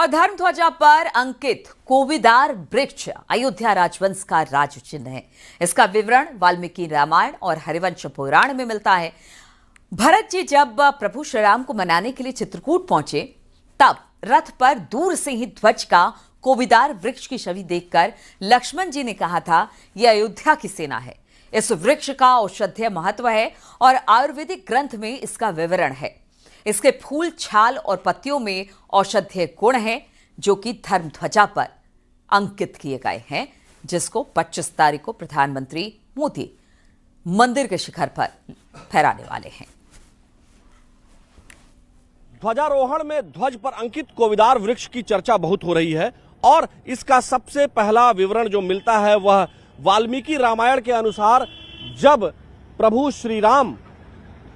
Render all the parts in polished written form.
धर्म ध्वजा पर अंकित कोविदार वृक्ष अयोध्या राजवंश का राज चिन्ह है। इसका विवरण वाल्मीकि रामायण और हरिवंश पुराण में मिलता है। भरत जी जब प्रभु श्री राम को मनाने के लिए चित्रकूट पहुंचे, तब रथ पर दूर से ही ध्वज का कोविदार वृक्ष की छवि देखकर लक्ष्मण जी ने कहा था, यह अयोध्या की सेना है। इस वृक्ष का औषधीय महत्व है और आयुर्वेदिक ग्रंथ में इसका विवरण है। इसके फूल, छाल और पत्तियों में औषधीय गुण हैं, जो कि धर्म ध्वजा पर अंकित किए गए हैं, जिसको 25 तारीख को प्रधानमंत्री मोदी मंदिर के शिखर पर फहराने वाले हैं। ध्वजारोहण में ध्वज पर अंकित कोविदार वृक्ष की चर्चा बहुत हो रही है और इसका सबसे पहला विवरण जो मिलता है वह वाल्मीकि रामायण के अनुसार, जब प्रभु श्री राम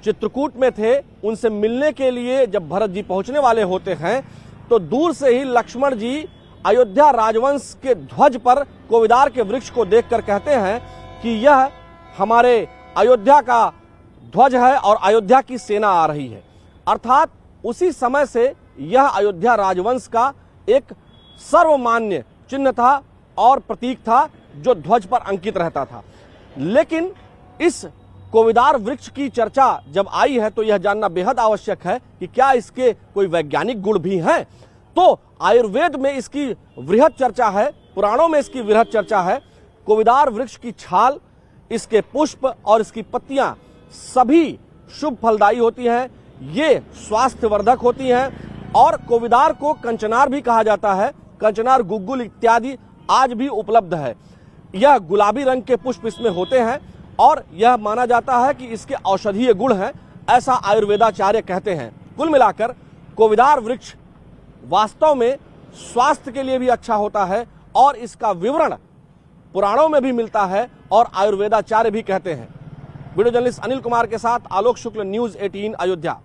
चित्रकूट में थे, उनसे मिलने के लिए जब भरत जी पहुंचने वाले होते हैं, तो दूर से ही लक्ष्मण जी अयोध्या राजवंश के ध्वज पर कोविदार के वृक्ष को देखकर कहते हैं कि यह हमारे अयोध्या का ध्वज है और अयोध्या की सेना आ रही है। अर्थात उसी समय से यह अयोध्या राजवंश का एक सर्वमान्य चिन्ह था और प्रतीक था, जो ध्वज पर अंकित रहता था। लेकिन इस कोविदार वृक्ष की चर्चा जब आई है, तो यह जानना बेहद आवश्यक है कि क्या इसके कोई वैज्ञानिक गुण भी हैं। तो आयुर्वेद में इसकी वृहद चर्चा है, पुराणों में इसकी वृहद चर्चा है। कोविदार वृक्ष की छाल, इसके पुष्प और इसकी पत्तियां सभी शुभ फलदायी होती हैं, ये स्वास्थ्यवर्धक होती हैं और कोविदार को कंचनार भी कहा जाता है। कंचनार, गुग्गुल इत्यादि आज भी उपलब्ध है। यह गुलाबी रंग के पुष्प इसमें होते हैं और यह माना जाता है कि इसके औषधीय गुण हैं, ऐसा आयुर्वेदाचार्य कहते हैं। कुल मिलाकर कोविदार वृक्ष वास्तव में स्वास्थ्य के लिए भी अच्छा होता है और इसका विवरण पुराणों में भी मिलता है और आयुर्वेदाचार्य भी कहते हैं। वीडियो जर्नलिस्ट अनिल कुमार के साथ आलोक शुक्ल, न्यूज़ 18 अयोध्या।